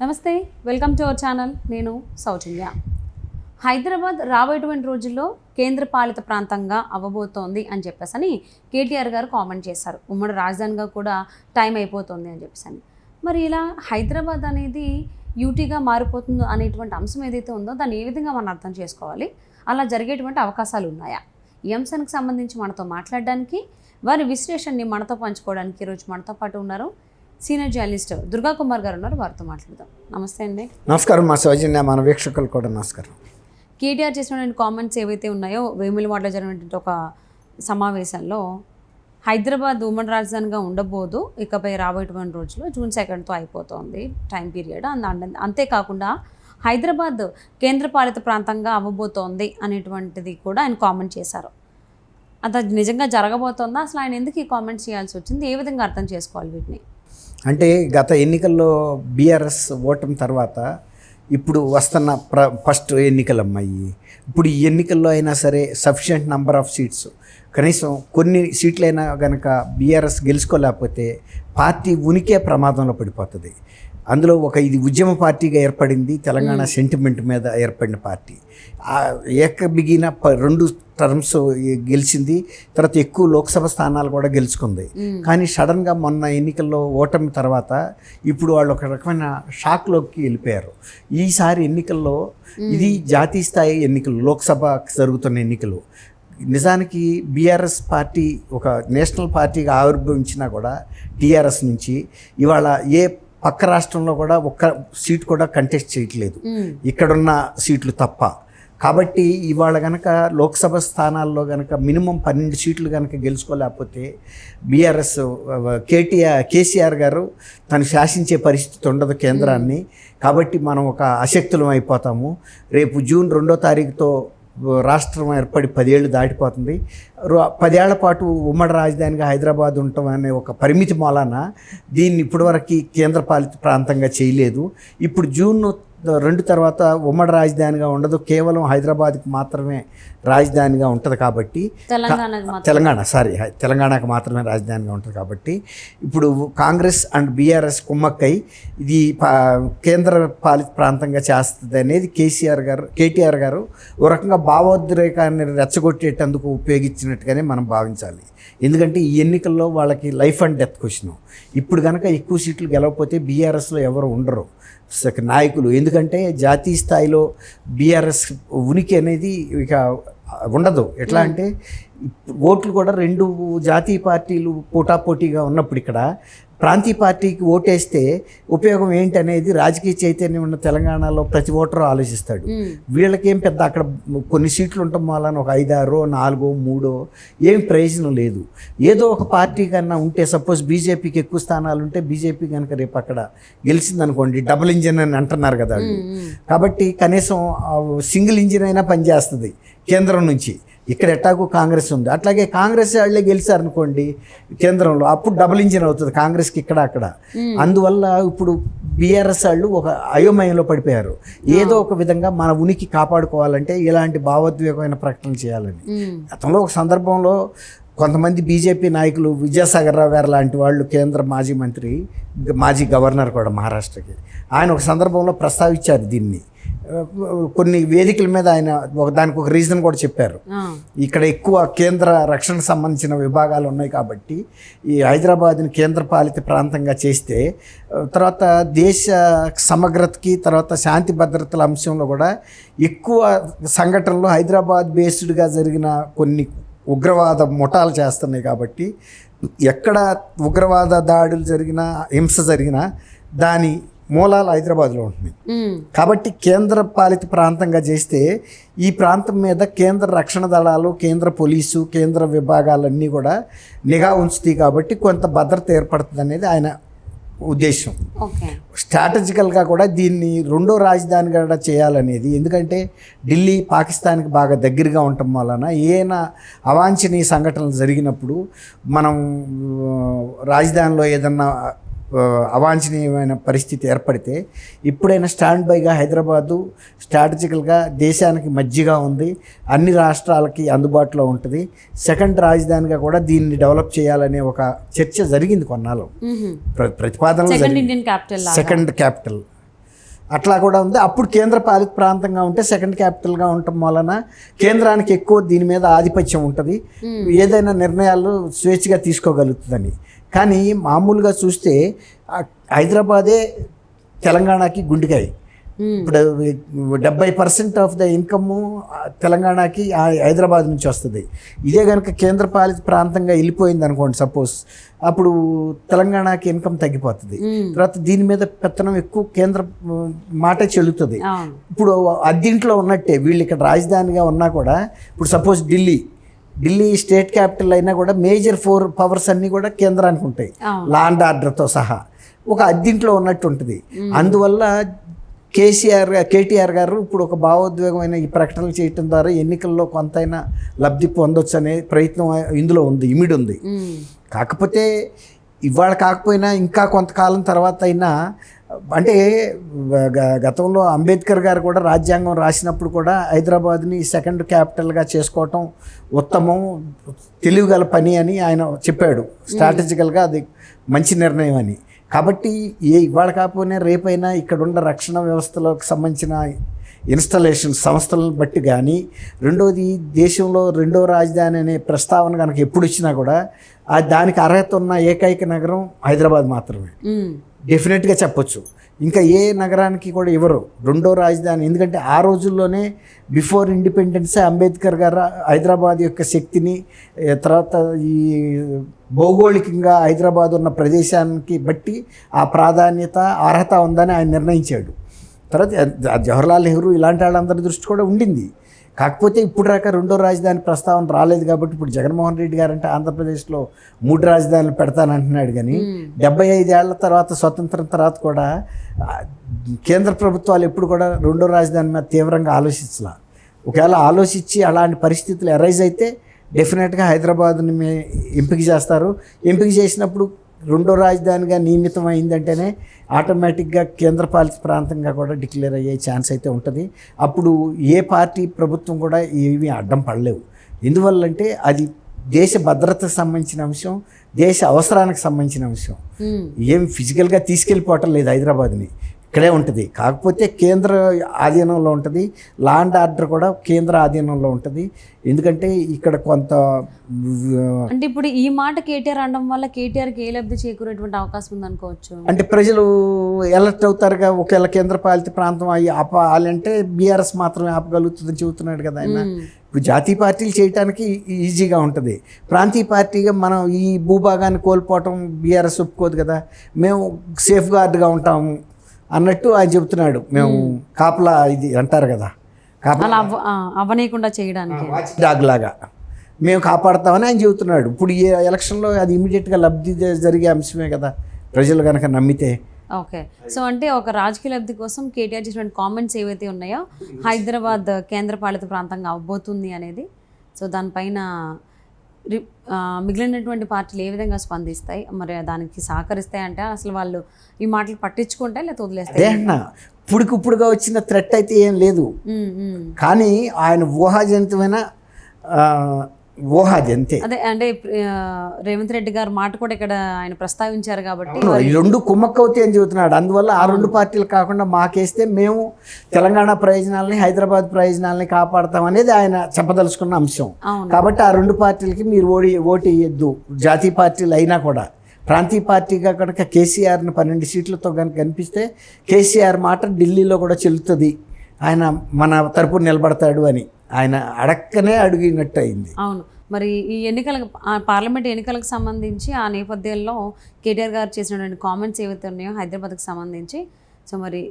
నమస్తే, welcome to our channel. నేను సౌజన్య. హైదరాబాద్ రాబోయేటువంటి రోజుల్లో కేంద్ర పాలిత ప్రాంతంగా అవ్వబోతోంది అని చెప్పేసి కేటీఆర్ గారు కామెంట్ చేశారు. ఉమ్మడి రాజధానిగా కూడా టైం అయిపోతుంది అని చెప్పేసి. మరి ఇలా హైదరాబాద్ అనేది యూటీగా మారిపోతుంది అనేటువంటి అంశం ఏదైతే ఉందో దాన్ని ఏ విధంగా మనం అర్థం చేసుకోవాలి, అలా జరిగేటువంటి అవకాశాలు ఉన్నాయా? ఈ అంశానికి సంబంధించి మనతో మాట్లాడడానికి, వారి విశ్లేషణని మనతో పంచుకోవడానికి ఈరోజు మనతో పాటు ఉన్నారు సీనియర్ జర్నలిస్ట్ దుర్గా కుమార్ గారు ఉన్నారు. వారితో మాట్లాడదాం. నమస్తే అండి. నమస్కారం మా సౌజన్య, మన వీక్షకులు కూడా నమస్కారం. కేటీఆర్ చేసినటువంటి కామెంట్స్ ఏవైతే ఉన్నాయో, వేములవాడలో జరిగినటువంటి ఒక సమావేశంలో హైదరాబాద్ ఉమ్మడి రాజధానిగా ఉండబోదు ఇకపై రాబోయేటువంటి రోజుల్లో, June 2తో అయిపోతుంది టైం పీరియడ్. అంతేకాకుండా హైదరాబాద్ కేంద్రపాలిత ప్రాంతంగా అవ్వబోతోంది అనేటువంటిది కూడా ఆయన కామెంట్ చేశారు. అది నిజంగా జరగబోతోందా? అసలు ఆయన ఎందుకు ఈ కామెంట్ చేయాల్సి వచ్చింది? ఏ విధంగా అర్థం చేసుకోవాలి వీటిని? అంటే గత ఎన్నికల్లో బీఆర్ఎస్ ఓటమి తర్వాత ఇప్పుడు వస్తున్న ఫస్ట్ ఎన్నికలు అమ్మాయి. ఇప్పుడు ఈ ఎన్నికల్లో అయినా సరే సఫిషియెంట్ నెంబర్ ఆఫ్ సీట్స్, కనీసం కొన్ని సీట్లైనా కనుక బీఆర్ఎస్ గెలుచుకోలేకపోతే పార్టీ ఉనికే ప్రమాదంలో పడిపోతుంది. అందులో ఇది ఉద్యమ పార్టీగా ఏర్పడింది, తెలంగాణ సెంటిమెంట్ మీద ఏర్పడిన పార్టీ. బిగిన 2 టర్మ్స్ గెలిచింది, తర్వాత ఎక్కువ లోక్సభ స్థానాలు కూడా గెలుచుకుంది. కానీ సడన్గా మొన్న ఎన్నికల్లో ఓటమి తర్వాత ఇప్పుడు వాళ్ళు ఒక రకమైన షాక్లోకి వెళ్ళిపోయారు. ఈసారి ఎన్నికల్లో ఇది జాతీయ స్థాయి ఎన్నికలు, లోక్సభ జరుగుతున్న ఎన్నికలు. నిజానికి బీఆర్ఎస్ పార్టీ ఒక నేషనల్ పార్టీగా ఆవిర్భవించినా కూడా టీఆర్ఎస్ నుంచి ఇవాళ ఏ పక్క రాష్ట్రంలో కూడా ఒక్క సీట్ కూడా కంటెస్ట్ చేయట్లేదు, ఇక్కడున్న సీట్లు తప్ప. కాబట్టి ఇవాళ కనుక లోక్సభ స్థానాల్లో కనుక మినిమం 12 సీట్లు కనుక గెలుచుకోలేకపోతే బీఆర్ఎస్ కేసీఆర్ గారు తను శాసించే పరిస్థితి ఉండదు కేంద్రాన్ని. కాబట్టి మనం ఒక అశక్తులం అయిపోతాము. రేపు June 2వ తారీఖుతో రాష్ట్రం ఏర్పడి 10 ఏళ్ళు దాటిపోతుంది. 10 ఏళ్ల పాటు ఉమ్మడి రాజధానిగా హైదరాబాద్ ఉండటం అనే ఒక పరిమితి మూలాన దీన్ని ఇప్పటివరకు కేంద్రపాలిత ప్రాంతంగా చేయలేదు. ఇప్పుడు June 2 తర్వాత ఉమ్మడి రాజధానిగా ఉండదు, కేవలం హైదరాబాద్కి మాత్రమే రాజధానిగా ఉంటుంది. కాబట్టి తెలంగాణకు మాత్రమే రాజధానిగా ఉంటుంది. కాబట్టి ఇప్పుడు కాంగ్రెస్ అండ్ బీఆర్ఎస్ కుమ్మక్కై ఇది కేంద్ర పాలిత ప్రాంతంగా చేస్తుంది అనేది కేటీఆర్ గారు ఓ రకంగా భావోద్రేకాన్ని రెచ్చగొట్టేటందుకు ఉపయోగించినట్టుగానే మనం భావించాలి. ఎందుకంటే ఈ ఎన్నికల్లో వాళ్ళకి లైఫ్ అండ్ డెత్ క్వశ్చన్. ఇప్పుడు కనుక ఎక్కువ సీట్లు గెలవకపోతే బీఆర్ఎస్లో ఎవరు ఉండరు నాయకులు. ఎందుకంటే జాతీయ స్థాయిలో బీఆర్ఎస్ ఉనికి అనేది ఇక ఉండదు. ఎట్లా అంటే ఓట్లు కూడా 2 జాతీయ పార్టీలు పోటాపోటీగా ఉన్నప్పుడు ఇక్కడ ప్రాంతీయ పార్టీకి ఓటేస్తే ఉపయోగం ఏంటి అనేది రాజకీయ చైతన్యం ఉన్న తెలంగాణలో ప్రతి ఓటరు ఆలోచిస్తాడు. వీళ్ళకేం పెద్ద అక్కడ కొన్ని సీట్లు ఉండటం వలన ఒక 5, 6, 4, 3 ఏం ప్రయోజనం లేదు. ఏదో ఒక పార్టీ కన్నా ఉంటే, సపోజ్ బీజేపీకి ఎక్కువ స్థానాలు ఉంటే బీజేపీ కనుక రేపు అక్కడ గెలిచిందనుకోండి, డబుల్ ఇంజిన్ అని అంటున్నారు కదా. కాబట్టి కనీసం సింగిల్ ఇంజిన్ అయినా పనిచేస్తుంది కేంద్రం నుంచి. ఇక్కడ ఎట్టాకు కాంగ్రెస్ ఉంది, అట్లాగే కాంగ్రెస్ వాళ్ళే గెలిచారనుకోండి కేంద్రంలో, అప్పుడు డబుల్ ఇంజిన్ అవుతుంది కాంగ్రెస్కి ఇక్కడ అక్కడ. అందువల్ల ఇప్పుడు బీఆర్ఎస్ వాళ్ళు ఒక అయోమయంలో పడిపోయారు. ఏదో ఒక విధంగా మన ఉనికి కాపాడుకోవాలంటే ఇలాంటి భావోద్వేగమైన ప్రకటనలు చేయాలని. గతంలో ఒక సందర్భంలో కొంతమంది బీజేపీ నాయకులు, విద్యాసాగర్ రావు గారు లాంటి వాళ్ళు, కేంద్ర మాజీ మంత్రి, మాజీ గవర్నర్ కూడా మహారాష్ట్రకి, ఆయన ఒక సందర్భంలో ప్రస్తావించారు దీన్ని. కొన్ని వేదికల మీద ఆయన దానికి ఒక రీజన్ కూడా చెప్పారు. ఇక్కడ ఎక్కువ కేంద్ర రక్షణకు సంబంధించిన విభాగాలు ఉన్నాయి కాబట్టి ఈ హైదరాబాద్ని కేంద్ర పాలిత ప్రాంతంగా చేస్తే తర్వాత దేశ సమగ్రతకి, తర్వాత శాంతి భద్రతల అంశంలో కూడా ఎక్కువ సంఘటనలు హైదరాబాద్ బేస్డ్గా జరిగిన కొన్ని ఉగ్రవాద ముఠాలు చేస్తున్నాయి. కాబట్టి ఎక్కడ ఉగ్రవాద దాడులు జరిగినా, హింస జరిగినా దాని మూలాలు హైదరాబాద్లో ఉంటున్నాయి. కాబట్టి కేంద్ర పాలిత ప్రాంతంగా చేస్తే ఈ ప్రాంతం మీద కేంద్ర రక్షణ దళాలు, కేంద్ర పోలీసు, కేంద్ర విభాగాలన్నీ కూడా నిఘా ఉంచుతాయి. కాబట్టి కొంత భద్రత ఏర్పడుతుంది అనేది ఆయన ఉద్దేశం. స్ట్రాటజికల్గా కూడా దీన్ని 2వ రాజధానిగా కూడా చేయాలనేది. ఎందుకంటే ఢిల్లీ పాకిస్తాన్కి బాగా దగ్గరగా ఉండటం వలన ఏదైనా అవాంఛనీయ సంఘటనలు జరిగినప్పుడు మనం రాజధానిలో ఏదన్నా అవాంఛనీయమైన పరిస్థితి ఏర్పడితే ఇప్పుడైనా స్టాండ్ బైగా హైదరాబాదు స్ట్రాటజికల్గా దేశానికి మధ్యగా ఉంది, అన్ని రాష్ట్రాలకి అందుబాటులో ఉంటుంది. సెకండ్ రాజధానిగా కూడా దీన్ని డెవలప్ చేయాలనే ఒక చర్చ జరిగింది కొన్నాళ్ళు. ప్రతిపాదనలు సెకండ్ క్యాపిటల్. అట్లా కూడా ఉంది. అప్పుడు కేంద్ర పాలిత ప్రాంతంగా ఉంటే సెకండ్ క్యాపిటల్గా ఉండటం వలన కేంద్రానికి ఎక్కువ దీని మీద ఆధిపత్యం ఉంటుంది, ఏదైనా నిర్ణయాలు స్వేచ్ఛగా తీసుకోగలుగుతుందని. కానీ మామూలుగా చూస్తే హైదరాబాదే తెలంగాణకి గుండెకాయ. ఇప్పుడు 70% ఆఫ్ ద ఇన్కమ్ తెలంగాణకి హైదరాబాద్ నుంచి వస్తుంది. ఇదే కనుక కేంద్రపాలిత ప్రాంతంగా వెళ్ళిపోయింది అనుకోండి సపోజ్, అప్పుడు తెలంగాణకి ఇన్కమ్ తగ్గిపోతుంది. తర్వాత దీని మీద పెత్తనం ఎక్కువ కేంద్ర మాటే చెల్లుతుంది. ఇప్పుడు అద్దీంట్లో ఉన్నట్టే వీళ్ళు ఇక్కడ రాజధానిగా ఉన్నా కూడా, ఇప్పుడు సపోజ్ ఢిల్లీ స్టేట్ క్యాపిటల్ అయినా కూడా మేజర్ 4 పవర్స్ అన్నీ కూడా కేంద్రానికి ఉంటాయి, లా అండ్ ఆర్డర్తో సహా. ఒక అద్దీంట్లో ఉన్నట్టు ఉంటుంది. అందువల్ల కేటీఆర్ గారు ఇప్పుడు ఒక భావోద్వేగమైన ఈ ప్రకటనలు చేయటం ద్వారా ఎన్నికల్లో కొంతైనా లబ్ధి పొందొచ్చు అనే ప్రయత్నం ఇందులో ఉంది, ఇమిడి ఉంది. కాకపోతే ఇవాళ కాకపోయినా ఇంకా కొంతకాలం తర్వాత అయినా, అంటే గతంలో అంబేద్కర్ గారు కూడా రాజ్యాంగం రాసినప్పుడు కూడా హైదరాబాద్ని సెకండ్ క్యాపిటల్గా చేసుకోవటం ఉత్తమం, తెలివిగల పని అని ఆయన చెప్పాడు. స్ట్రాటజికల్గా అది మంచి నిర్ణయం అని. కాబట్టి ఇవాళ కాకపోయినా రేపైనా ఇక్కడ ఉన్న రక్షణ వ్యవస్థలకు సంబంధించిన ఇన్స్టాలేషన్ సంస్థలను బట్టి కానీ, రెండోది దేశంలో రెండో రాజధాని అనే ప్రస్తావన కనుక ఎప్పుడు వచ్చినా కూడా దానికి అర్హత ఉన్న ఏకైక నగరం హైదరాబాద్ మాత్రమే, డెఫినెట్గా చెప్పొచ్చు. ఇంకా ఏ నగరానికి కూడా ఇవ్వరు రెండో రాజధాని. ఎందుకంటే ఆ రోజుల్లోనే బిఫోర్ ఇండిపెండెన్సే అంబేద్కర్ గారు హైదరాబాద్ యొక్క శక్తిని, తర్వాత ఈ భౌగోళికంగా హైదరాబాద్ ఉన్న ప్రదేశానికి బట్టి ఆ ప్రాధాన్యత అర్హత ఉందని ఆయన నిర్ణయించాడు. తర్వాత జవహర్లాల్ నెహ్రూ ఇలాంటి వాళ్ళందరి దృష్టి కూడా ఉండింది. కాకపోతే ఇప్పుడు దాకా రెండో రాజధాని ప్రస్తావన రాలేదు. కాబట్టి ఇప్పుడు జగన్మోహన్ రెడ్డి గారు అంటే ఆంధ్రప్రదేశ్లో 3 రాజధానులు పెడతానంటున్నాడు. కానీ 75 ఏళ్ల తర్వాత, స్వతంత్రం తర్వాత కూడా కేంద్ర ప్రభుత్వాలు ఎప్పుడు కూడా రెండో రాజధాని మీద తీవ్రంగా ఆలోచించాల. ఒకవేళ ఆలోచించి అలాంటి పరిస్థితులు అరైజ్ అయితే డెఫినెట్గా హైదరాబాద్ని ఎంపిక చేస్తారు. ఎంపిక చేసినప్పుడు రెండో రాజధానిగా నియమితం అయిందంటేనే ఆటోమేటిక్గా కేంద్రపాలిత ప్రాంతంగా కూడా డిక్లేర్ అయ్యే ఛాన్స్ అయితే ఉంటుంది. అప్పుడు ఏ పార్టీ ప్రభుత్వం కూడా ఏమీ అడ్డం పడలేవు. ఎందువల్లంటే అది దేశ భద్రతకు సంబంధించిన అంశం, దేశ అవసరానికి సంబంధించిన అంశం. ఏం ఫిజికల్గా తీసుకెళ్ళిపోవటం లేదు హైదరాబాద్ని, ఇక్కడే ఉంటుంది. కాకపోతే కేంద్ర ఆధీనంలో ఉంటుంది, లా అండ్ ఆర్డర్ కూడా కేంద్ర ఆధీనంలో ఉంటుంది. ఎందుకంటే ఇక్కడ కొంత, అంటే ఇప్పుడు ఈ మాట కేటీఆర్ అనడం వల్ల కేటీఆర్కి ఏ లబ్ధి చేకూరేటువంటి అవకాశం ఉందనుకోవచ్చు. అంటే ప్రజలు ఎలర్ట్ అవుతారుగా, ఒకవేళ కేంద్ర పాలిత ప్రాంతం అయ్యి ఆపాలంటే బీఆర్ఎస్ మాత్రమే ఆపగలుగుతుందని చెబుతున్నాడు కదా ఆయన. ఇప్పుడు జాతీయ పార్టీలు చేయడానికి ఈజీగా ఉంటుంది, ప్రాంతీయ పార్టీగా మనం ఈ భూభాగాన్ని కోల్పోవటం బీఆర్ఎస్ ఒప్పుకోదు కదా. మేము సేఫ్ గార్డ్గా ఉంటాము అన్నట్టు ఆయన చెబుతున్నాడు. మేము కాపలా ఇది అంటారు కదా, అలా అవ్వనీయకుండా చేయడానికి డాగ్ లాగా మేము కాపాడుతామని ఆయన చెబుతున్నాడు. ఇప్పుడు ఈ ఎలక్షన్లో అది ఇమీడియట్గా లబ్ధి జరిగే అంశమే కదా, ప్రజలు కనుక నమ్మితే. ఓకే, సో అంటే ఒక రాజకీయ లబ్ధి కోసం కేటీఆర్ చేసినటువంటి కామెంట్స్ ఏవైతే ఉన్నాయో, హైదరాబాద్ కేంద్రపాలిత ప్రాంతంగా అవ్వబోతుంది అనేది, సో దానిపైన మిగిలినటువంటి పార్టీలు ఏ విధంగా స్పందిస్తాయి, మరి దానికి సహకరిస్తాయి అంటే అసలు వాళ్ళు ఈ మాటలు పట్టించుకుంటే లేదా వదిలేస్తాయి? ఇప్పుడుగా వచ్చిన థ్రెట్ అయితే ఏం లేదు. కానీ ఆయన ఊహాజనితమైన ఊహాది అంతే. అదే అంటే రేవంత్ రెడ్డి గారు మాట కూడా ఇక్కడ ఆయన ప్రస్తావించారు కాబట్టి ఈ రెండు కుమ్మక్కవుతాయి అని చెబుతున్నాడు. అందువల్ల ఆ రెండు పార్టీలు కాకుండా మాకేస్తే మేము తెలంగాణ ప్రయోజనాలని, హైదరాబాద్ ప్రయోజనాలని కాపాడతాం అనేది ఆయన చెప్పదలుచుకున్న అంశం. కాబట్టి ఆ రెండు పార్టీలకి మీరు ఓటు వేయద్దు. జాతీయ పార్టీలు అయినా కూడా ప్రాంతీయ పార్టీగా కనుక కేసీఆర్ని 12 సీట్లతో కనుక కనిపిస్తే కేసీఆర్ మాట ఢిల్లీలో కూడా చెల్లుతుంది, ఆయన మన తరపున నిలబడతాడు అని ఆయన అడక్కనే అడిగినట్టు అయింది. అవును, మరి ఈ ఎన్నికలకు, పార్లమెంట్ ఎన్నికలకు సంబంధించి ఆ నేపథ్యంలో కేటీఆర్ గారు చేసినటువంటి కామెంట్స్ ఏవైతే ఉన్నాయో హైదరాబాద్కి సంబంధించి, సో మరి